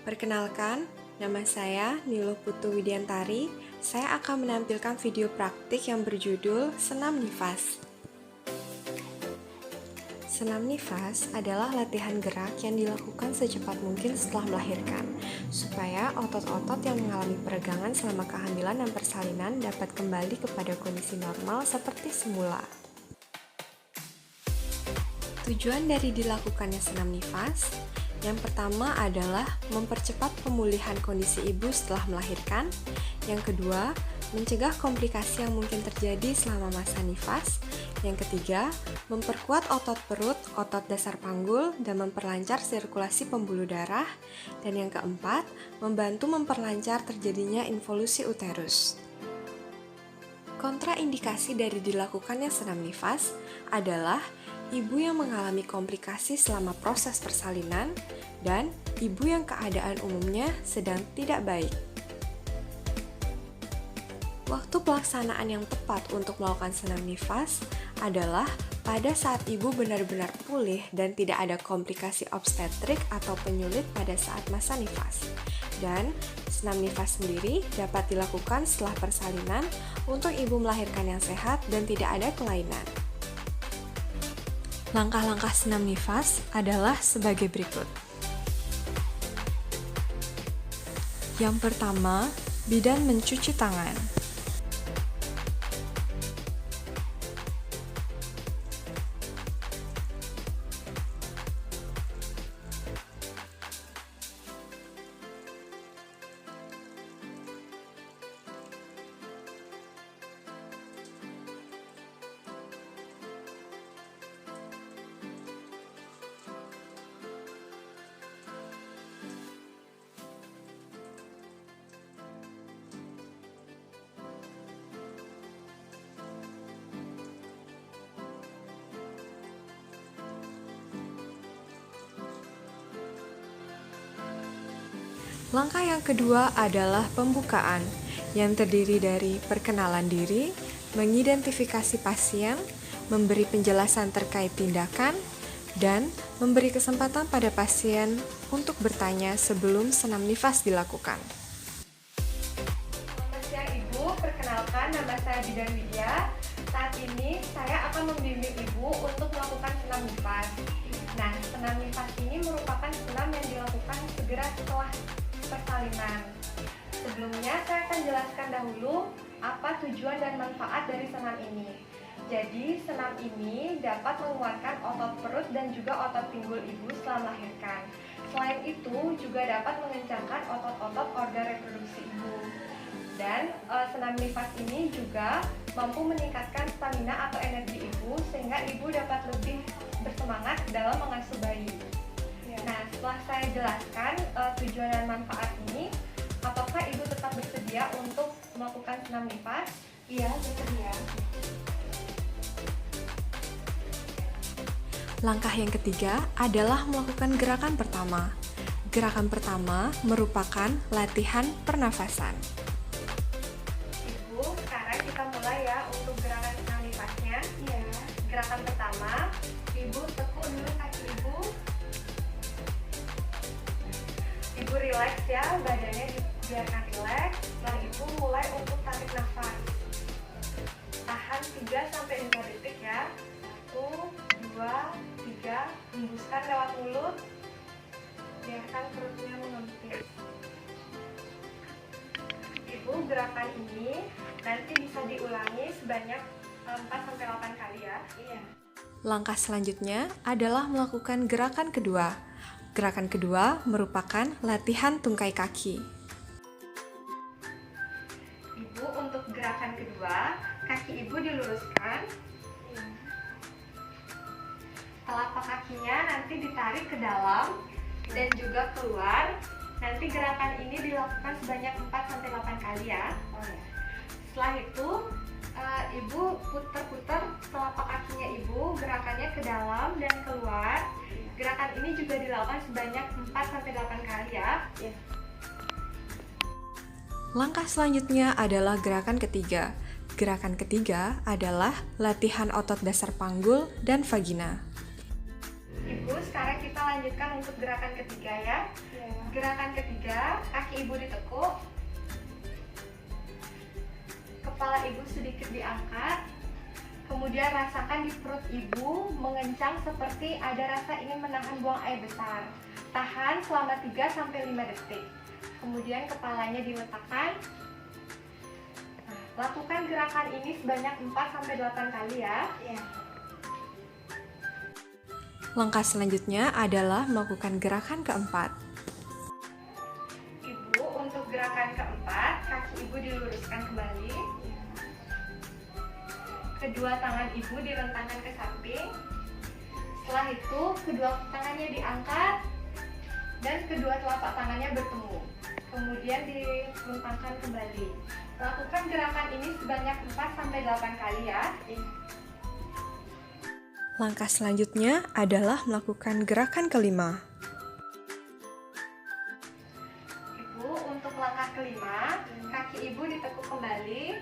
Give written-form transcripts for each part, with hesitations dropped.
Perkenalkan, nama saya Niluh Putu Widiantari. Saya akan menampilkan video praktik yang berjudul Senam Nifas. Senam nifas adalah latihan gerak yang dilakukan secepat mungkin setelah melahirkan, supaya otot-otot yang mengalami peregangan selama kehamilan dan persalinan dapat kembali kepada kondisi normal seperti semula. Tujuan dari dilakukannya senam nifas, yang pertama adalah mempercepat pemulihan kondisi ibu setelah melahirkan. Yang kedua, mencegah komplikasi yang mungkin terjadi selama masa nifas. Yang ketiga, memperkuat otot perut, otot dasar panggul, dan memperlancar sirkulasi pembuluh darah. Dan yang keempat, membantu memperlancar terjadinya involusi uterus. Kontraindikasi dari dilakukannya senam nifas adalah ibu yang mengalami komplikasi selama proses persalinan dan ibu yang keadaan umumnya sedang tidak baik. Waktu pelaksanaan yang tepat untuk melakukan senam nifas adalah pada saat ibu benar-benar pulih dan tidak ada komplikasi obstetrik atau penyulit pada saat masa nifas. Dan senam nifas sendiri dapat dilakukan setelah persalinan untuk ibu melahirkan yang sehat dan tidak ada kelainan. Langkah-langkah senam nifas adalah sebagai berikut. Yang pertama, bidan mencuci tangan. Langkah yang kedua adalah pembukaan, yang terdiri dari perkenalan diri, mengidentifikasi pasien, memberi penjelasan terkait tindakan, dan memberi kesempatan pada pasien untuk bertanya sebelum senam nifas dilakukan. Selamat siang Ibu, perkenalkan nama saya Bidan Widya. Saat ini saya akan membimbing Ibu untuk melakukan senam nifas. Nah, senam nifas ini merupakan senam yang dilakukan segera setelah persalinan. Sebelumnya saya akan jelaskan dahulu apa tujuan dan manfaat dari senam ini. Jadi senam ini dapat menguatkan otot perut dan juga otot pinggul ibu setelah melahirkan. Selain itu juga dapat mengencangkan otot-otot organ reproduksi ibu. Dan senam nifas ini juga mampu meningkatkan stamina atau energi ibu sehingga ibu dapat lebih bersemangat dalam mengasuh bayi. Nah, setelah saya jelaskan tujuan dan manfaat ini, apakah Ibu tetap bersedia untuk melakukan senam nifas? Iya, bersedia. Langkah yang ketiga adalah melakukan gerakan pertama. Gerakan pertama merupakan latihan pernafasan. Ibu, sekarang kita mulai ya untuk gerakan senam nifasnya. Iya. Gerakan pertama, Ibu tekuk dulu kaki Ibu. Ibu rileks ya, badannya dibiarkan rileks. Setelah Ibu mulai untuk tarik nafas. Tahan 3-5 detik ya. 1, 2, 3. Hembuskan lewat mulut. Biarkan perutnya mengempis. Ibu, gerakan ini nanti bisa diulangi sebanyak 4-8 kali ya. Iya. Langkah selanjutnya adalah melakukan gerakan kedua. Gerakan kedua merupakan latihan tungkai kaki. Ibu, untuk gerakan kedua, kaki Ibu diluruskan. Telapak kakinya nanti ditarik ke dalam dan juga keluar. Nanti gerakan ini dilakukan sebanyak 4-8 kali ya. Setelah itu, Ibu putar-putar telapak kakinya Ibu, gerakannya ke dalam dan keluar. Gerakan ini juga dilakukan sebanyak 4-8 kali ya. Langkah selanjutnya adalah gerakan ketiga. Gerakan ketiga adalah latihan otot dasar panggul dan vagina. Ibu, sekarang kita lanjutkan untuk gerakan ketiga ya. gerakan ketiga, kaki ibu ditekuk, kepala ibu sedikit diangkat, kemudian rasakan di perut ibu mengencang seperti ada rasa ingin menahan buang air besar. Tahan selama 3-5 detik. Kemudian kepalanya diletakkan. Nah, lakukan gerakan ini sebanyak 4-8 kali ya. Langkah selanjutnya adalah melakukan gerakan keempat. Ibu, untuk gerakan keempat, kaki ibu diluruskan kembali. Kedua tangan ibu direntangkan ke samping. Setelah itu, kedua tangannya diangkat dan kedua telapak tangannya bertemu. Kemudian direntangkan kembali. Lakukan gerakan ini sebanyak 4-8 kali ya. Langkah selanjutnya adalah melakukan gerakan kelima. Ibu, untuk langkah kelima, kaki ibu ditekuk kembali.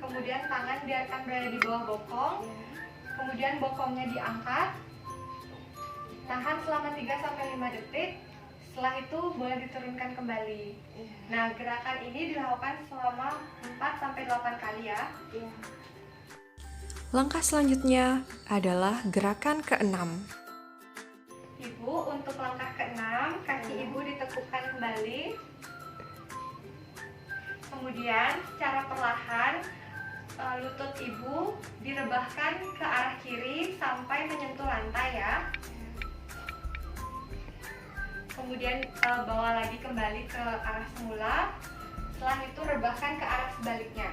Kemudian tangan biarkan berada di bawah bokong. Kemudian bokongnya diangkat. Tahan selama 3-5 detik. Setelah itu boleh diturunkan kembali. Nah, gerakan ini dilakukan selama 4-8 kali ya. Langkah selanjutnya adalah gerakan keenam. Ibu, untuk langkah keenam, kaki ibu ditekukkan kembali. Kemudian secara perlahan lutut ibu direbahkan ke arah kiri sampai menyentuh lantai ya. Kemudian bawa lagi kembali ke arah semula. Setelah itu rebahkan ke arah sebaliknya.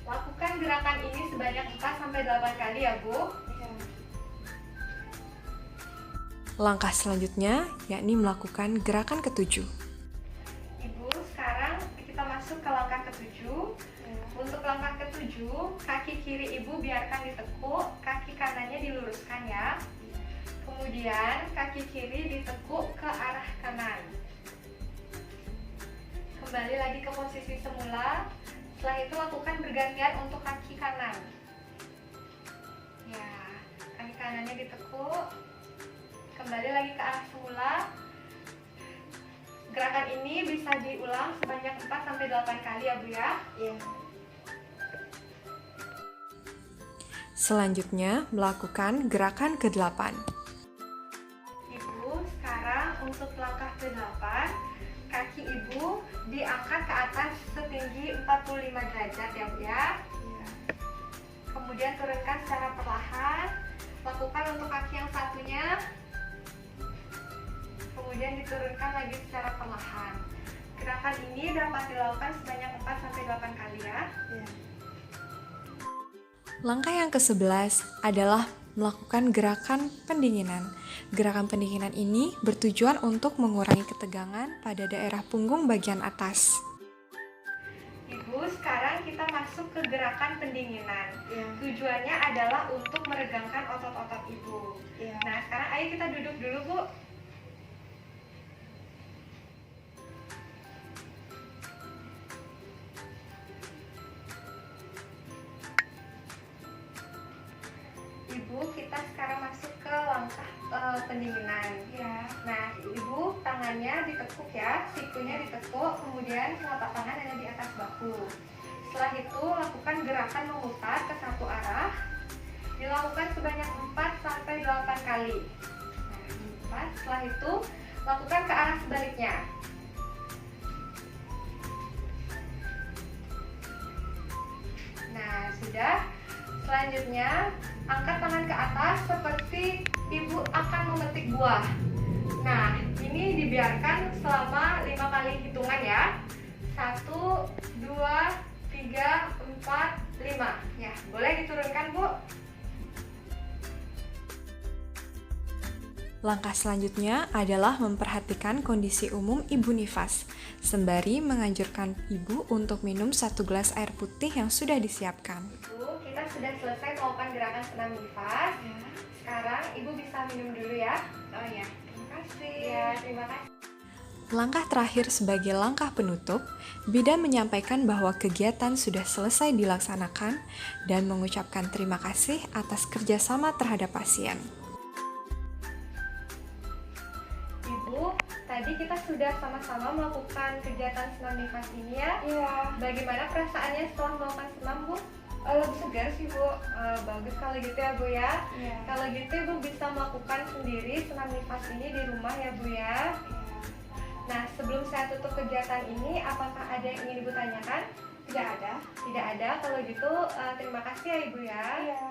Lakukan gerakan ini sebanyak 4-8 kali ya Bu. Langkah selanjutnya yakni melakukan gerakan ketujuh. Ibu, sekarang kita masuk ke langkah ketujuh. Untuk langkah ketujuh, kaki kiri ibu biarkan ditekuk, kaki kanannya diluruskan ya. Kemudian kaki kiri ditekuk ke arah kanan. Kembali lagi ke posisi semula. Setelah itu lakukan bergantian untuk kaki kanan. Ya, kaki kanannya ditekuk. Kembali lagi ke arah semula. Gerakan ini bisa diulang sebanyak 4-8 kali ya Bu ya. Selanjutnya melakukan gerakan ke-8. Ibu, sekarang untuk langkah ke-8, kaki ibu diangkat ke atas setinggi 45 derajat ya Bu ya. Kemudian turunkan secara perlahan. Lakukan untuk kaki yang satunya. Kemudian diturunkan lagi secara perlahan. Gerakan ini dapat dilakukan sebanyak 4-8 kali ya. Langkah yang ke-11 adalah melakukan gerakan pendinginan. Gerakan pendinginan ini bertujuan untuk mengurangi ketegangan pada daerah punggung bagian atas. Ibu, sekarang kita masuk ke gerakan pendinginan. Tujuannya adalah untuk meregangkan otot-otot ibu. Nah, sekarang ayo kita duduk dulu Bu. Ibu, kita sekarang masuk ke langkah pendinginan. Nah, ibu tangannya ditekuk ya, sikunya ditekuk, kemudian telapak tangan ada di atas bahu. Setelah itu lakukan gerakan memutar ke satu arah. Dilakukan sebanyak 4-8 kali. Nah, 4. Setelah itu lakukan ke arah sebaliknya. Nah, sudah. Selanjutnya, angkat tangan ke atas seperti ibu akan memetik buah. Nah, ini dibiarkan selama 5 kali hitungan ya. 1, 2, 3, 4, 5. Ya, boleh diturunkan Bu. Langkah selanjutnya adalah memperhatikan kondisi umum ibu nifas, sembari menganjurkan ibu untuk minum 1 gelas air putih yang sudah disiapkan. Kita sudah selesai melakukan gerakan senam nifas. Sekarang ibu bisa minum dulu ya. Oh ya, terima kasih. Ya, terima kasih. Langkah terakhir sebagai langkah penutup, bidan menyampaikan bahwa kegiatan sudah selesai dilaksanakan dan mengucapkan terima kasih atas kerjasama terhadap pasien. Ibu, tadi kita sudah sama-sama melakukan kegiatan senam nifas ini ya. Iya. Bagaimana perasaannya setelah melakukan senam, Bu? Lebih segar sih, Bu. Bagus kalau gitu ya, Bu ya. Iya. Kalau gitu Ibu bisa melakukan sendiri senam nifas ini di rumah ya, Bu ya. Nah, sebelum saya tutup kegiatan ini, apakah ada yang ingin Ibu tanyakan? Tidak ada. Tidak ada. Kalau gitu, terima kasih ya Ibu ya. Iya.